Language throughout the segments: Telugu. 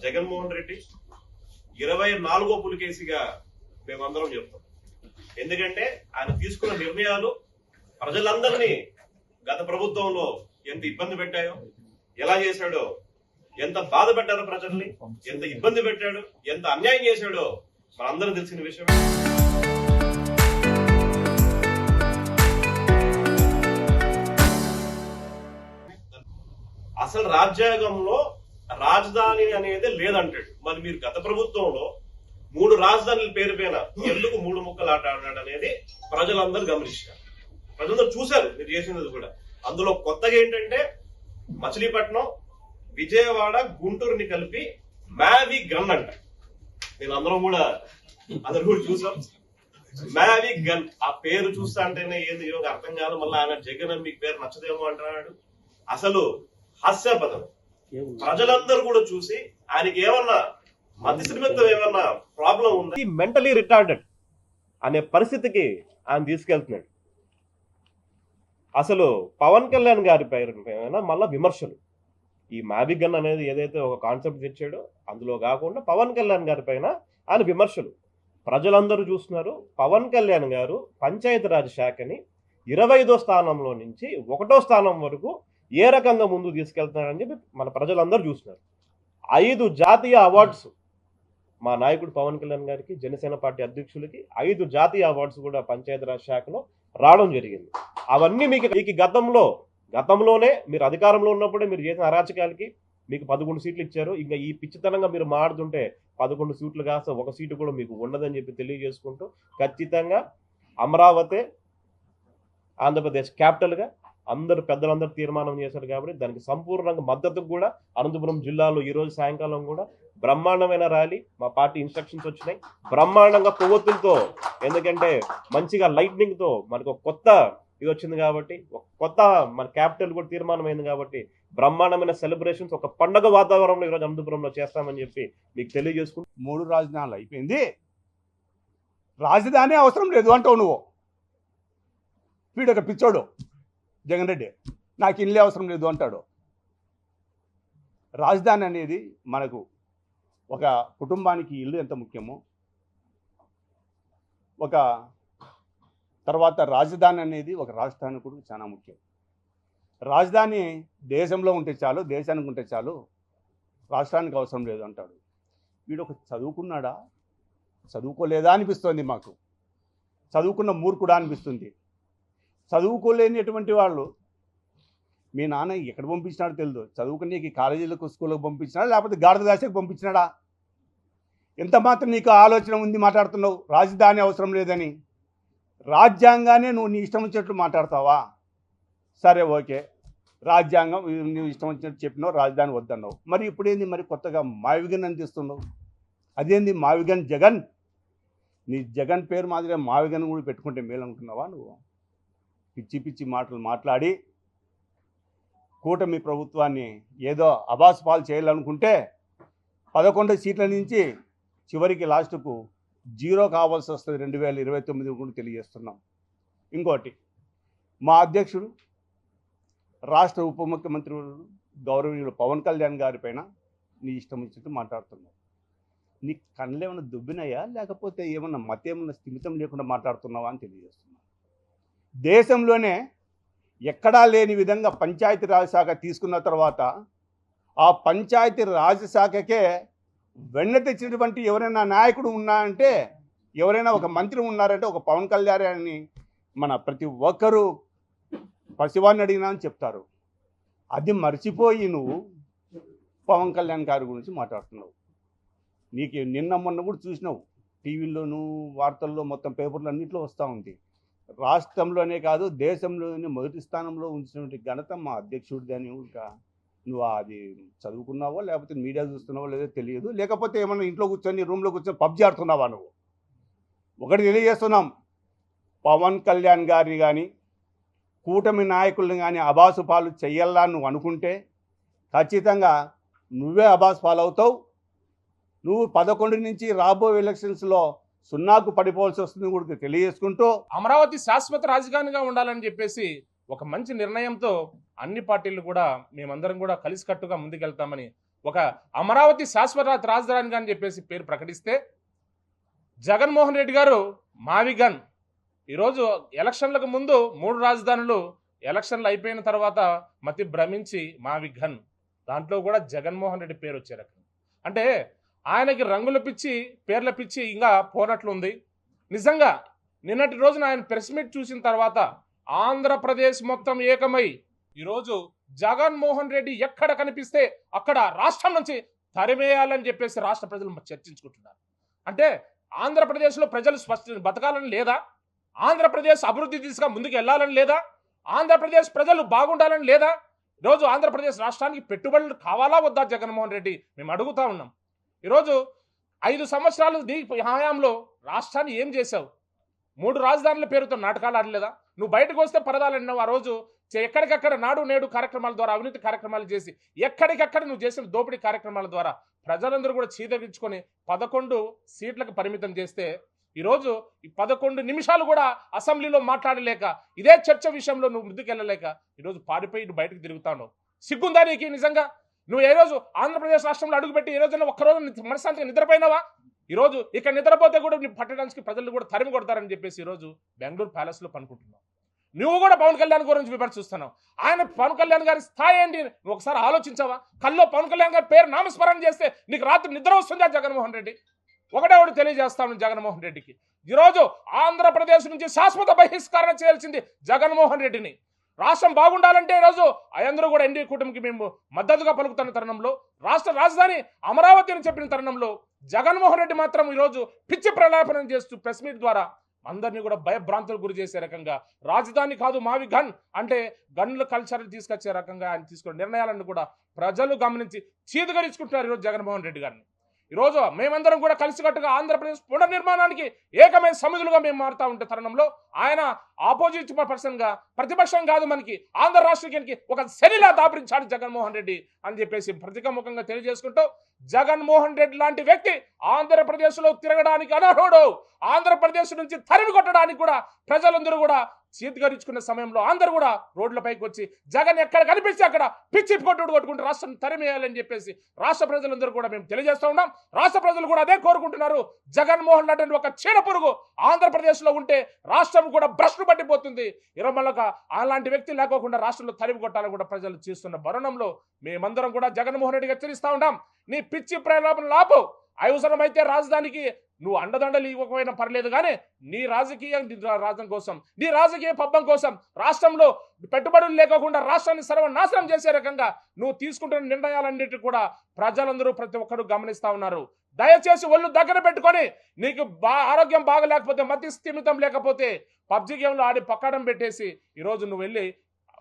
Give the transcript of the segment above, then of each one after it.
జగన్మోహన్ రెడ్డి 24వ పులికేసిగా మేమందరం చెప్తాం. ఎందుకంటే ఆయన తీసుకున్న నిర్ణయాలు ప్రజలందరినీ గత ప్రభుత్వంలో ఎంత ఇబ్బంది పెట్టాయో, ఎలా చేశాడో, ఎంత బాధ పెట్టారో ప్రజల్ని, ఎంత ఇబ్బంది పెట్టాడు, ఎంత అన్యాయం చేశాడో మనందరం తెలిసిన విషయమే. అసలు రాజ్యాంగంలో రాజధాని అనేది లేదంటాడు. మరి మీరు గత ప్రభుత్వంలో 3 రాజధానుల పేరు పైన ఎందుకు 3 ముక్కలు ఆట ఆడాడు అనేది ప్రజలందరూ గమనించారు, ప్రజలందరూ చూశారు మీరు చేసినది కూడా. అందులో కొత్తగా ఏంటంటే మచిలీపట్నం, విజయవాడ, గుంటూరుని కలిపి మ్యావి గన్ అంట. నేను అందరం కూడా చూసాం. మ్యావి గన్ ఆ పేరు చూస్తా అంటేనే ఏంది అర్థం కాదు. మళ్ళీ ఆయన జగన్ మీకు పేరు నచ్చదేమో అంటున్నాడు. అసలు హాస్యాపదం. ప్రజలందరూ కూడా చూసి ఆయనకి ఏమన్నా మధ్య నిమిత్తం ఏమన్నా ప్రాబ్లం ఉందా, మెంటలీ రిటార్డెడ్ అనే పరిస్థితికి ఆయన తీసుకెళ్తున్నాడు. అసలు పవన్ కళ్యాణ్ గారి పైన మళ్ళా విమర్శలు. ఈ మ్యాబిగన్ అనేది ఏదైతే ఒక కాన్సెప్ట్ తెచ్చాడో అందులో కాకుండా పవన్ కళ్యాణ్ గారి పైన ఆయన విమర్శలు. ప్రజలందరూ చూస్తున్నారు. పవన్ కళ్యాణ్ గారు పంచాయతీరాజ్ శాఖని 25వ స్థానంలో నుంచి 1వ స్థానం వరకు ఏ రకంగా ముందు తీసుకెళ్తున్నారని చెప్పి మన ప్రజలందరూ చూస్తున్నారు. 5 జాతీయ అవార్డ్స్ మా నాయకుడు పవన్ కళ్యాణ్ గారికి, జనసేన పార్టీ అధ్యక్షులకి 5 జాతీయ అవార్డ్స్ కూడా పంచాయతీరాజ్ శాఖలో రావడం జరిగింది. అవన్నీ మీకు గతంలోనే మీరు అధికారంలో ఉన్నప్పుడే మీరు చేసిన అరాచకాలకి మీకు 11 సీట్లు ఇచ్చారు. ఇంకా ఈ పిచ్చితనంగా మీరు మాడుతుంటే 11 సీట్లు కాస్త 1 సీటు కూడా మీకు ఉండదని చెప్పి తెలియజేసుకుంటూ, ఖచ్చితంగా అమరావతి ఆంధ్రప్రదేశ్ క్యాపిటల్గా పెద్దలందరూ తీర్మానం చేశారు కాబట్టి దానికి సంపూర్ణంగా మద్దతు కూడా అనంతపురం జిల్లాలో ఈ రోజు సాయంకాలం కూడా బ్రహ్మాండమైన ర్యాలీ. మా పార్టీ ఇన్స్ట్రక్షన్స్ వచ్చినాయి బ్రహ్మాండంగా కొవ్వొత్తులతో, ఎందుకంటే మంచిగా లైట్నింగ్ తో మనకు కొత్త ఇది వచ్చింది కాబట్టి, కొత్త మన క్యాపిటల్ కూడా తీర్మానం అయింది కాబట్టి బ్రహ్మాండమైన సెలబ్రేషన్స్, ఒక పండగ వాతావరణంలో ఈరోజు అనంతపురంలో చేస్తామని చెప్పి మీకు తెలియజేసుకుంటూ 3 రాజధానులు అయిపోయింది, రాజధాని అవసరం లేదు అంటావు నువ్వు. వీడొక పిచ్చోడు జగన్ రెడ్డి, నాకు ఇల్లే అవసరం లేదు అంటాడు. రాజధాని అనేది మనకు ఒక కుటుంబానికి ఇల్లు ఎంత ముఖ్యమో, ఒక తర్వాత రాజధాని అనేది ఒక రాష్ట్రానికి కూడా చాలా ముఖ్యం. రాజధాని దేశంలో ఉంటే చాలు, దేశానికి ఉంటే చాలు, రాష్ట్రానికి అవసరం లేదు అంటాడు. వీడు ఒక చదువుకున్నాడా, చదువుకోలేదా అనిపిస్తుంది మాకు. చదువుకున్న మూర్ఖుడా అనిపిస్తుంది. చదువుకోలేనిటువంటి వాళ్ళు మీ నాన్న ఎక్కడ పంపించినాడో తెలియదు. చదువుకునేకి కాలేజీలకు, స్కూళ్ళకు పంపించినాడా, లేకపోతే గాడిద దాశకు పంపించినాడా? ఎంత మాత్రం నీకు ఆలోచన ఉంది మాట్లాడుతున్నావు రాజధాని అవసరం లేదని? రాజ్యాంగానే నువ్వు నీ ఇష్టం వచ్చినట్లు మాట్లాడతావా? సరే ఓకే, రాజ్యాంగం నువ్వు ఇష్టం వచ్చినట్టు చెప్పినావు, రాజధాని వద్దన్నావు. మరి ఇప్పుడేంది మరి కొత్తగా మావిగన్ అని తెస్తున్నావు? అదేంది మావిగన్ జగన్? నీ జగన్ పేరు మాదిరిగా మావిగన్ కూడా పెట్టుకుంటే మేలనుకున్నావా నువ్వు? పిచ్చి పిచ్చి మాటలు మాట్లాడి కూటమి ప్రభుత్వాన్ని ఏదో అబాస్ పాలు చేయాలనుకుంటే 11 సీట్ల నుంచి చివరికి లాస్ట్కు 0 కావాల్సి వస్తుంది 2029 కూడా తెలియజేస్తున్నాం. ఇంకోటి, మా అధ్యక్షుడు రాష్ట్ర ఉప ముఖ్యమంత్రి గౌరవనీయుడు పవన్ కళ్యాణ్ గారి పైన నీ ఇష్టం వచ్చినట్టు మాట్లాడుతున్నావు. నీ కళ్ళు ఏమైనా దుబ్బినాయా, లేకపోతే ఏమన్నా మతేమన్నా స్థిమితం లేకుండా మాట్లాడుతున్నావా అని తెలియజేస్తున్నావు. దేశంలోనే ఎక్కడా లేని విధంగా పంచాయతీ రాజ్ శాఖ తీసుకున్న తర్వాత ఆ పంచాయతీ రాజ్ శాఖకే వెన్న తెచ్చినటువంటి ఎవరైనా నాయకుడు ఉన్నారంటే, ఎవరైనా ఒక మంత్రి ఉన్నారంటే ఒక పవన్ కళ్యాణ్ అని మన ప్రతి ఒక్కరూ పసివాన్ని అడిగినా అని చెప్తారు. అది మర్చిపోయి నువ్వు పవన్ కళ్యాణ్ గారి గురించి మాట్లాడుతున్నావు. నీకు నిన్న మొన్న కూడా చూసినావు, టీవీల్లోనూ వార్తల్లో మొత్తం పేపర్లు అన్నింటిలో వస్తూ ఉంది. రాష్ట్రంలోనే కాదు దేశంలోనే మొదటి స్థానంలో ఉంచినటువంటి ఘనత మా అధ్యక్షుడిది అని. ఇంకా నువ్వు అది చదువుకున్నావో లేకపోతే మీడియా చూస్తున్నావో లేదో తెలియదు, లేకపోతే ఏమన్నా ఇంట్లో కూర్చొని రూమ్లో కూర్చొని పబ్జీ ఆడుతున్నావా నువ్వు? ఒకటి తెలియజేస్తున్నాం, పవన్ కళ్యాణ్ గారిని కానీ కూటమి నాయకుల్ని కానీ అబాసు పాలు చెయ్యాలా నువ్వు అనుకుంటే ఖచ్చితంగా నువ్వే అబాసు పాలు అవుతావు. నువ్వు 11 నుంచి రాబోయే ఎలక్షన్స్లో 0కు పడిపోవాల్సి వస్తుంది కూడా తెలియజేసుకుంటూ, అమరావతి శాశ్వత రాజధానిగా ఉండాలని చెప్పేసి ఒక మంచి నిర్ణయంతో అన్ని పార్టీలు కూడా మేమందరం కూడా కలిసికట్టుగా ముందుకెళ్తామని ఒక అమరావతి శాశ్వత రాజధానిగా అని చెప్పేసి పేరు ప్రకటిస్తే జగన్మోహన్ రెడ్డి గారు మావిగన్ ఈరోజు ఎలక్షన్లకు ముందు 3 రాజధానులు, ఎలక్షన్లు అయిపోయిన తర్వాత మతి భ్రమించి మావిగన్, దాంట్లో కూడా జగన్మోహన్ రెడ్డి పేరు వచ్చే రకం. అంటే ఆయనకి రంగుల పిచ్చి, పేర్ల పిచ్చి ఇంకా పోనట్లుంది. నిజంగా నిన్నటి రోజున ఆయన ప్రెస్ మీట్ చూసిన తర్వాత ఆంధ్రప్రదేశ్ మొత్తం ఏకమై ఈరోజు జగన్మోహన్ రెడ్డి ఎక్కడ కనిపిస్తే అక్కడ రాష్ట్రం నుంచి తరిమేయాలని చెప్పేసి రాష్ట్ర ప్రజలు చర్చించుకుంటున్నారు. అంటే ఆంధ్రప్రదేశ్లో ప్రజలు బతకాలని లేదా? ఆంధ్రప్రదేశ్ అభివృద్ధి దిశగా ముందుకు వెళ్ళాలని లేదా? ఆంధ్రప్రదేశ్ ప్రజలు బాగుండాలని లేదా? ఈరోజు ఆంధ్రప్రదేశ్ రాష్ట్రానికి పెట్టుబడులు కావాలా వద్దా జగన్మోహన్ రెడ్డి మేము అడుగుతా ఉన్నాం. ఈరోజు 5 సంవత్సరాలు నీ హయాంలో రాష్ట్రాన్ని ఏం చేశావు? 3 రాజధానుల పేరుతో నాటకాలు ఆడలేదా? నువ్వు బయటకు వస్తే పరదాలన్నావు. ఆ రోజు ఎక్కడికక్కడ నాడు నేడు కార్యక్రమాల ద్వారా అవినీతి కార్యక్రమాలు చేసి ఎక్కడికక్కడ నువ్వు చేసిన దోపిడీ కార్యక్రమాల ద్వారా ప్రజలందరూ కూడా చీదరించుకొని 11 సీట్లకు పరిమితం చేస్తే ఈరోజు ఈ 11 నిమిషాలు కూడా అసెంబ్లీలో మాట్లాడలేక, ఇదే చర్చ విషయంలో నువ్వు ముందుకెళ్ళలేక ఈరోజు పారిపోయి నువ్వు బయటకు తిరుగుతావు. సిగ్గుందా నీకు నిజంగా? నువ్వు ఏ రోజు ఆంధ్రప్రదేశ్ రాష్ట్రంలో అడుగుపెట్టి ఏ రోజున ఒక్కరోజు మనశ్శాంతిగా నిద్రపోయినావా? ఈరోజు ఇక్కడ నిద్రపోతే కూడా నీ పట్టడానికి ప్రజలు కూడా తరిమి కొడతారని చెప్పేసి ఈరోజు బెంగళూరు ప్యాలెస్లో పనుకుంటున్నావు. నువ్వు కూడా పవన్ కళ్యాణ్ గురించి విమర్శిస్తున్నావు. ఆయన పవన్ కళ్యాణ్ గారి స్థాయి ఏంటి నువ్వు ఒకసారి ఆలోచించావా? కల్లో పవన్ కళ్యాణ్ గారి పేరు నామస్మరణ చేస్తే నీకు రాత్రి నిద్ర వస్తుందా జగన్మోహన్ రెడ్డి? ఒకటే తెలియజేస్తాను జగన్మోహన్ రెడ్డికి, ఈరోజు ఆంధ్రప్రదేశ్ నుంచి శాశ్వత బహిష్కరణ చేయాల్సింది జగన్మోహన్ రెడ్డిని. రాష్ట్రం బాగుండాలంటే ఈరోజు అయందరూ కూడా ఎన్డీఏ కూటమికి మేము మద్దతుగా పలుకుతున్న తరుణంలో, రాష్ట్ర రాజధాని అమరావతి అని చెప్పిన తరుణంలో జగన్మోహన్ రెడ్డి మాత్రం ఈరోజు పిచ్చి ప్రలాపనం చేస్తూ ప్రెస్ మీట్ ద్వారా అందరినీ కూడా భయభ్రాంతులకు గురి చేసే రకంగా, రాజధాని కాదు మావి గన్ అంటే గన్ల కల్చర్ తీసుకొచ్చే రకంగా ఆయన తీసుకున్న నిర్ణయాలను కూడా ప్రజలు గమనించి చీదగరించుకుంటున్నారు ఈరోజు జగన్మోహన్ రెడ్డి గారిని. ఈరోజు మేమందరం కూడా కలిసికట్టుగా ఆంధ్రప్రదేశ్ పునర్నిర్మాణానికి ఏకమైన సమిధులుగా మేము మారుతా ఉంటే తరుణంలో ఆయన ఆపోజిట్ పర్సన్గా, ప్రతిపక్షం కాదు మనకి ఆంధ్ర రాష్ట్రానికి ఒక శనిలా దాపరించాడు జగన్మోహన్ రెడ్డి అని చెప్పేసి ప్రతికముఖంగా తెలియజేసుకుంటూ, జగన్మోహన్ రెడ్డి లాంటి వ్యక్తి ఆంధ్రప్రదేశ్లో తిరగడానికి అనర్హుడు. ఆంధ్రప్రదేశ్ నుంచి తరిమి కొట్టడానికి కూడా ప్రజలందరూ కూడా చీత్కరించుకున్న సమయంలో అందరూ కూడా రోడ్లపైకి వచ్చి జగన్ ఎక్కడ కనిపిస్తే అక్కడ పిచ్చి కొట్టుకుంటూ రాష్ట్రం తరిమేయాలని చెప్పేసి రాష్ట్ర ప్రజలందరూ కూడా మేము తెలియజేస్తూ ఉన్నాం. రాష్ట్ర ప్రజలు కూడా అదే కోరుకుంటున్నారు. జగన్మోహన్ రెడ్డి ఒక చీడ పురుగు ఆంధ్రప్రదేశ్లో ఉంటే రాష్ట్రం కూడా భ్రష్టు పట్టిపోతుంది. ఇరమలక అలాంటి వ్యక్తి లేకోకుండా రాష్ట్రంలో తరిమి కొట్టాలని కూడా ప్రజలు చేస్తున్న భరణంలో మేమందరం కూడా జగన్మోహన్ రెడ్డికి హెచ్చరిస్తూ ఉన్నాం. నీ పిచ్చి ప్రలోభన లాపు. అవసరమైతే రాజధానికి నువ్వు అండదండలు ఇవ్వకపోయినా పర్లేదు, కానీ నీ రాజకీయ రాజ్యం కోసం, నీ రాజకీయ పబ్బం కోసం రాష్ట్రంలో పెట్టుబడులు లేకోకుండా రాష్ట్రాన్ని సర్వనాశనం చేసే రకంగా నువ్వు తీసుకుంటున్న నిర్ణయాలన్నిటి కూడా ప్రజలందరూ ప్రతి ఒక్కరు గమనిస్తా ఉన్నారు. దయచేసి ఒళ్ళు దగ్గర పెట్టుకొని, నీకు ఆరోగ్యం బాగలేకపోతే, మతి స్థిమితం లేకపోతే పబ్జి గేమ్లో ఆడి పక్కడం పెట్టేసి ఈరోజు నువ్వు వెళ్ళి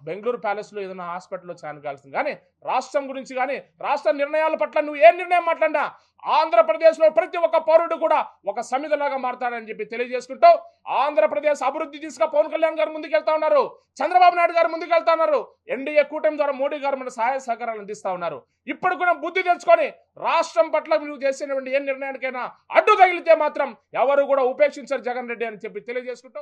బెంగళూరు ప్యాలెస్లో ఏదైనా హాస్పిటల్లో చేరగాల్సింది. కానీ రాష్ట్రం గురించి కానీ రాష్ట్ర నిర్ణయాల పట్ల నువ్వు ఏ నిర్ణయం మాట్లాడినా ఆంధ్రప్రదేశ్లో ప్రతి ఒక్క పౌరుడు కూడా ఒక సమిధలాగా మారతాడని చెప్పి తెలియజేసుకుంటూ, ఆంధ్రప్రదేశ్ అభివృద్ధి దిశగా పవన్ కళ్యాణ్ గారు ముందుకెళ్తా ఉన్నారు, చంద్రబాబు నాయుడు గారు ముందుకెళ్తా ఉన్నారు, ఎన్డీఏ కూటమి ద్వారా మోడీ గారు మన సహాయ సహకారాలు అందిస్తా ఉన్నారు. ఇప్పుడు కూడా బుద్ధి తెచ్చుకొని రాష్ట్రం పట్ల నువ్వు చేసినటువంటి ఏ నిర్ణయానికైనా అడ్డు తగిలితే మాత్రం ఎవరు కూడా ఉపేక్షించారు జగన్ రెడ్డి అని చెప్పి తెలియజేసుకుంటూ